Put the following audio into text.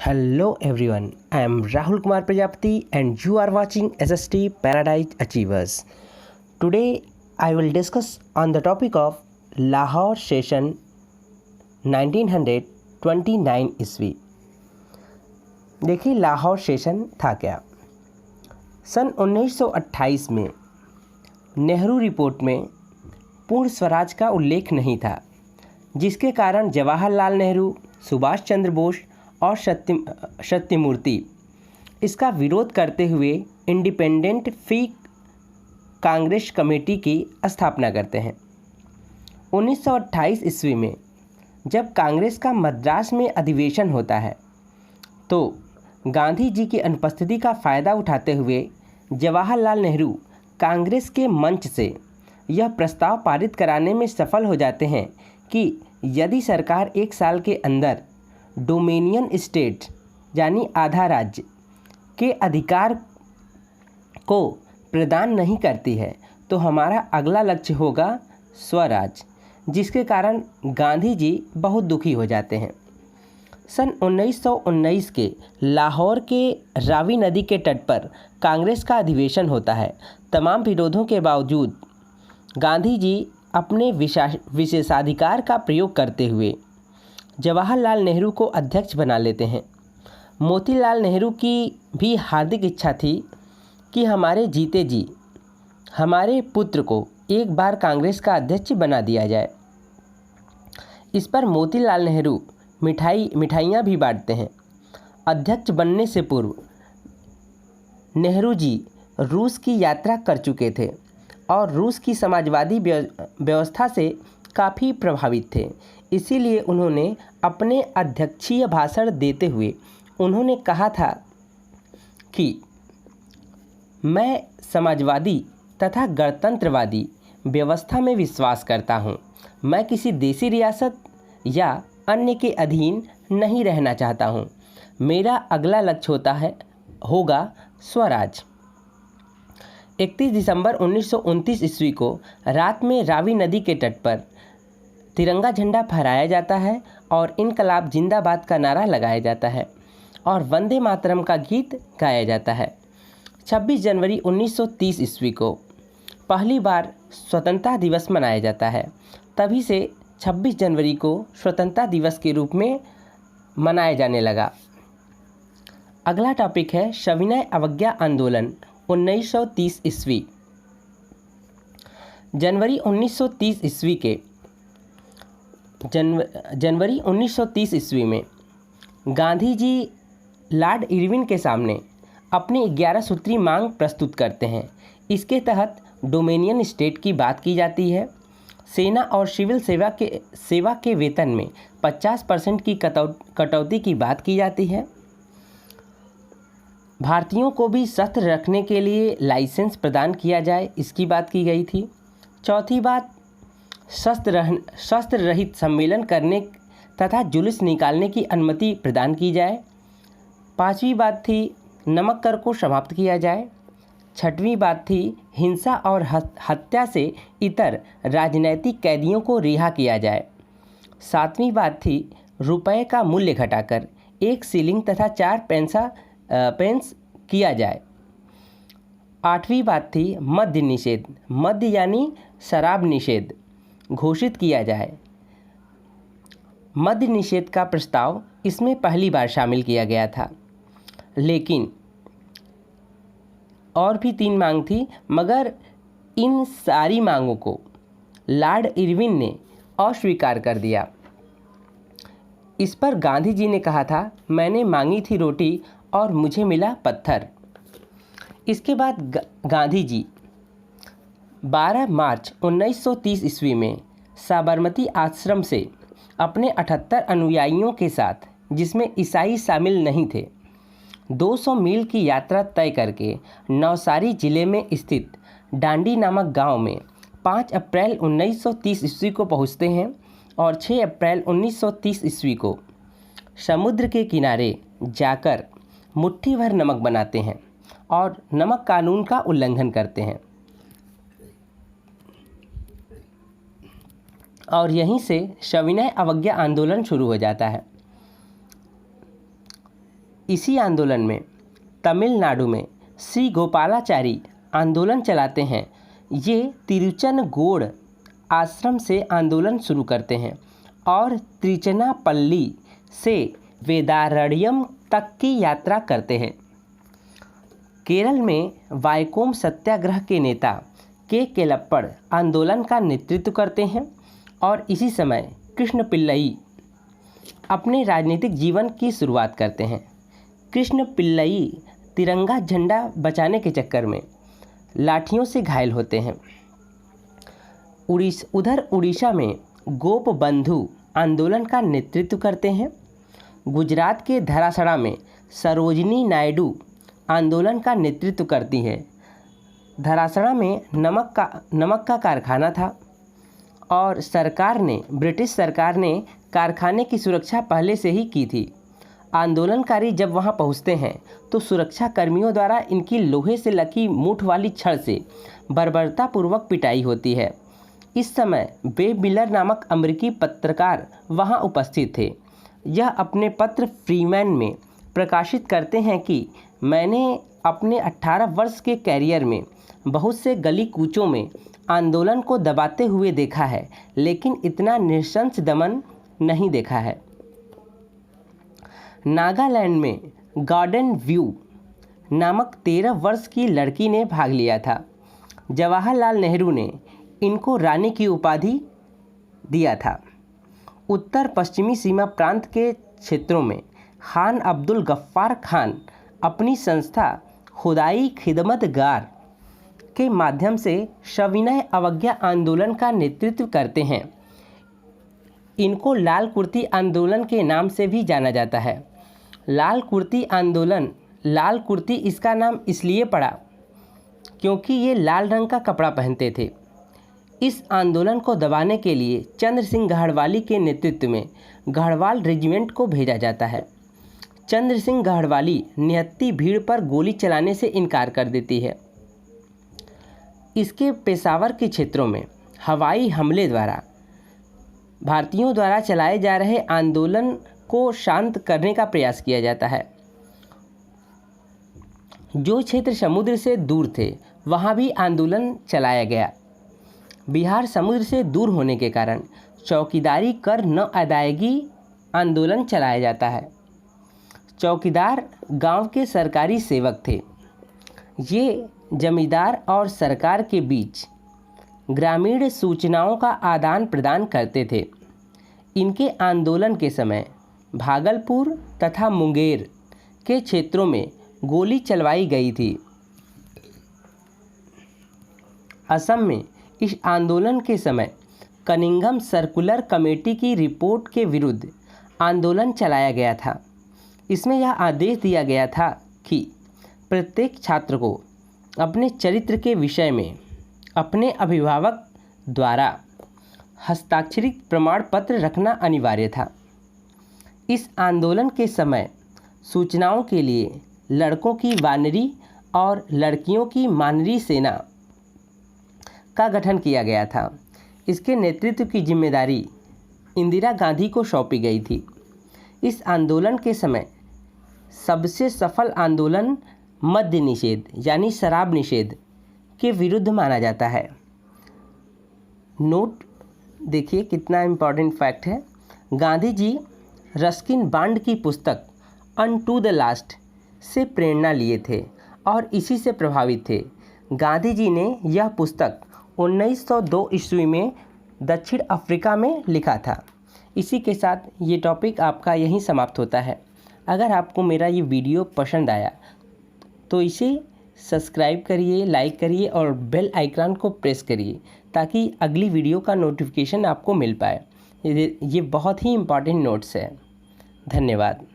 Hello everyone, I am Rahul Kumar Prajapati and you are watching SST Paradise Achievers. Today I will discuss on the topic of Lahore Session 1929 ईस्वी। देखिए Lahore session था क्या। सन 1928 में Nehru report में पूर्ण स्वराज का उल्लेख नहीं था, जिसके कारण जवाहरलाल नेहरू, सुभाष चंद्र बोस और सत्यमूर्ति इसका विरोध करते हुए इंडिपेंडेंट फ्री कांग्रेस कमेटी की स्थापना करते हैं। 1928 ईस्वी में जब कांग्रेस का मद्रास में अधिवेशन होता है तो गांधी जी की अनुपस्थिति का फ़ायदा उठाते हुए जवाहरलाल नेहरू कांग्रेस के मंच से यह प्रस्ताव पारित कराने में सफल हो जाते हैं कि यदि सरकार 1 साल के अंदर डोमिनियन स्टेट यानी आधा राज्य के अधिकार को प्रदान नहीं करती है तो हमारा अगला लक्ष्य होगा स्वराज, जिसके कारण गांधी जी बहुत दुखी हो जाते हैं। सन 1919 के लाहौर के रावी नदी के तट पर कांग्रेस का अधिवेशन होता है। तमाम विरोधों के बावजूद गांधी जी अपने विशेषाधिकार का प्रयोग करते हुए जवाहरलाल नेहरू को अध्यक्ष बना लेते हैं। मोतीलाल नेहरू की भी हार्दिक इच्छा थी कि हमारे जीते जी हमारे पुत्र को एक बार कांग्रेस का अध्यक्ष बना दिया जाए। इस पर मोतीलाल नेहरू मिठाइयाँ भी बांटते हैं। अध्यक्ष बनने से पूर्व नेहरू जी रूस की यात्रा कर चुके थे और रूस की समाजवादी व्यवस्था से काफ़ी प्रभावित थे। इसीलिए उन्होंने अपने अध्यक्षीय भाषण देते हुए उन्होंने कहा था कि मैं समाजवादी तथा गणतंत्रवादी व्यवस्था में विश्वास करता हूँ। मैं किसी देसी रियासत या अन्य के अधीन नहीं रहना चाहता हूँ। मेरा अगला लक्ष्य होगा स्वराज। 31 दिसंबर 1929 ईस्वी को रात में रावी नदी के तट पर तिरंगा झंडा फहराया जाता है और इनकलाब जिंदाबाद का नारा लगाया जाता है और वंदे मातरम का गीत गाया जाता है। 26 जनवरी 1930 ईस्वी को पहली बार स्वतंत्रता दिवस मनाया जाता है। तभी से 26 जनवरी को स्वतंत्रता दिवस के रूप में मनाया जाने लगा। अगला टॉपिक है सविनय अवज्ञा आंदोलन 1930 ईस्वी। जनवरी 1930 ईस्वी में गांधी जी लॉर्ड इरविन के सामने अपनी 11 सूत्री मांग प्रस्तुत करते हैं। इसके तहत डोमिनियन स्टेट की बात की जाती है। सेना और सिविल सेवा के वेतन में 50% की कटौती की बात की जाती है। भारतीयों को भी शस्त्र रखने के लिए लाइसेंस प्रदान किया जाए, इसकी बात की गई थी। चौथी बात, शस्त्र रहित सम्मेलन करने तथा जुलूस निकालने की अनुमति प्रदान की जाए। 5वीं बात थी नमक कर को समाप्त किया जाए। 6वीं बात थी हिंसा और हत्या से इतर राजनैतिक कैदियों को रिहा किया जाए। 7वीं बात थी रुपये का मूल्य घटाकर 1 शिलिंग तथा 4 पेंस किया जाए। 8वीं बात थी मद्य निषेध, मद्य यानी शराब निषेध घोषित किया जाए। मद्य निषेध का प्रस्ताव इसमें पहली बार शामिल किया गया था, लेकिन और भी 3 मांग थी, मगर इन सारी मांगों को लॉर्ड इरविन ने अस्वीकार कर दिया। इस पर गांधी जी ने कहा था, मैंने मांगी थी रोटी और मुझे मिला पत्थर। इसके बाद गांधी जी 12 मार्च 1930 ईस्वी में साबरमती आश्रम से अपने 78 अनुयायियों के साथ, जिसमें ईसाई शामिल नहीं थे, 200 मील की यात्रा तय करके नवसारी जिले में स्थित डांडी नामक गांव में 5 अप्रैल 1930 ईस्वी को पहुंचते हैं और 6 अप्रैल 1930 ईस्वी को समुद्र के किनारे जाकर मुट्ठी भर नमक बनाते हैं और नमक कानून का उल्लंघन करते हैं और यहीं से सविनय अवज्ञा आंदोलन शुरू हो जाता है। इसी आंदोलन में तमिलनाडु में श्री गोपालाचारी आंदोलन चलाते हैं। ये तिरुचनगोड आश्रम से आंदोलन शुरू करते हैं और त्रिचनापल्ली से वेदारण्यम तक की यात्रा करते हैं। केरल में वाइकोम सत्याग्रह के नेता के केलप्पड़ आंदोलन का नेतृत्व करते हैं और इसी समय कृष्ण पिल्लई अपने राजनीतिक जीवन की शुरुआत करते हैं। कृष्ण पिल्लई तिरंगा झंडा बचाने के चक्कर में लाठियों से घायल होते हैं। उधर उड़ीसा में गोप बंधु आंदोलन का नेतृत्व करते हैं। गुजरात के धरासड़ा में सरोजनी नायडू आंदोलन का नेतृत्व करती है। धरासड़ा में नमक का कारखाना था और ब्रिटिश सरकार ने कारखाने की सुरक्षा पहले से ही की थी। आंदोलनकारी जब वहां पहुंचते हैं तो सुरक्षा कर्मियों द्वारा इनकी लोहे से लगी मूठ वाली छड़ से बर्बरतापूर्वक पिटाई होती है। इस समय बेब मिलर नामक अमेरिकी पत्रकार वहां उपस्थित थे। यह अपने पत्र फ्रीमैन में प्रकाशित करते हैं कि मैंने अपने 18 वर्ष के कैरियर में बहुत से गली कूचों में आंदोलन को दबाते हुए देखा है, लेकिन इतना नृशंस दमन नहीं देखा है। नागालैंड में गार्डन व्यू नामक 13 वर्ष की लड़की ने भाग लिया था। जवाहरलाल नेहरू ने इनको रानी की उपाधि दिया था। उत्तर पश्चिमी सीमा प्रांत के क्षेत्रों में खान अब्दुल गफ्फार खान अपनी संस्था खुदाई खिदमतगार के माध्यम से सविनय अवज्ञा आंदोलन का नेतृत्व करते हैं। इनको लाल कुर्ती आंदोलन के नाम से भी जाना जाता है। लाल कुर्ती इसका नाम इसलिए पड़ा क्योंकि ये लाल रंग का कपड़ा पहनते थे। इस आंदोलन को दबाने के लिए चंद्र सिंह गढ़वाली के नेतृत्व में गढ़वाल रेजिमेंट को भेजा जाता है। चंद्र सिंह गढ़वाली निहत्ती भीड़ पर गोली चलाने से इनकार कर देती है। इसके पेशावर के क्षेत्रों में हवाई हमले द्वारा भारतीयों द्वारा चलाए जा रहे आंदोलन को शांत करने का प्रयास किया जाता है। जो क्षेत्र समुद्र से दूर थे वहाँ भी आंदोलन चलाया गया। बिहार समुद्र से दूर होने के कारण चौकीदारी कर न अदायगी आंदोलन चलाया जाता है। चौकीदार गांव के सरकारी सेवक थे। ये जमींदार और सरकार के बीच ग्रामीण सूचनाओं का आदान प्रदान करते थे। इनके आंदोलन के समय भागलपुर तथा मुंगेर के क्षेत्रों में गोली चलवाई गई थी। असम में इस आंदोलन के समय कनिंघम सर्कुलर कमेटी की रिपोर्ट के विरुद्ध आंदोलन चलाया गया था। इसमें यह आदेश दिया गया था कि प्रत्येक छात्र को अपने चरित्र के विषय में अपने अभिभावक द्वारा हस्ताक्षरित प्रमाण पत्र रखना अनिवार्य था। इस आंदोलन के समय सूचनाओं के लिए लड़कों की वानरी और लड़कियों की मानरी सेना का गठन किया गया था। इसके नेतृत्व की जिम्मेदारी इंदिरा गांधी को सौंपी गई थी। इस आंदोलन के समय सबसे सफल आंदोलन मद्य निषेध यानी शराब निषेध के विरुद्ध माना जाता है। नोट देखिए कितना इम्पॉर्टेंट फैक्ट है। गांधी जी रस्किन बॉन्ड की पुस्तक अनटू द लास्ट से प्रेरणा लिए थे और इसी से प्रभावित थे। गांधी जी ने यह पुस्तक 1902 ईस्वी में दक्षिण अफ्रीका में लिखा था। इसी के साथ ये टॉपिक आपका यहीं समाप्त होता है। अगर आपको मेरा ये वीडियो पसंद आया तो इसे सब्सक्राइब करिए, लाइक करिए और बेल आइकन को प्रेस करिए ताकि अगली वीडियो का नोटिफिकेशन आपको मिल पाए। ये बहुत ही इम्पॉर्टेंट नोट्स है। धन्यवाद।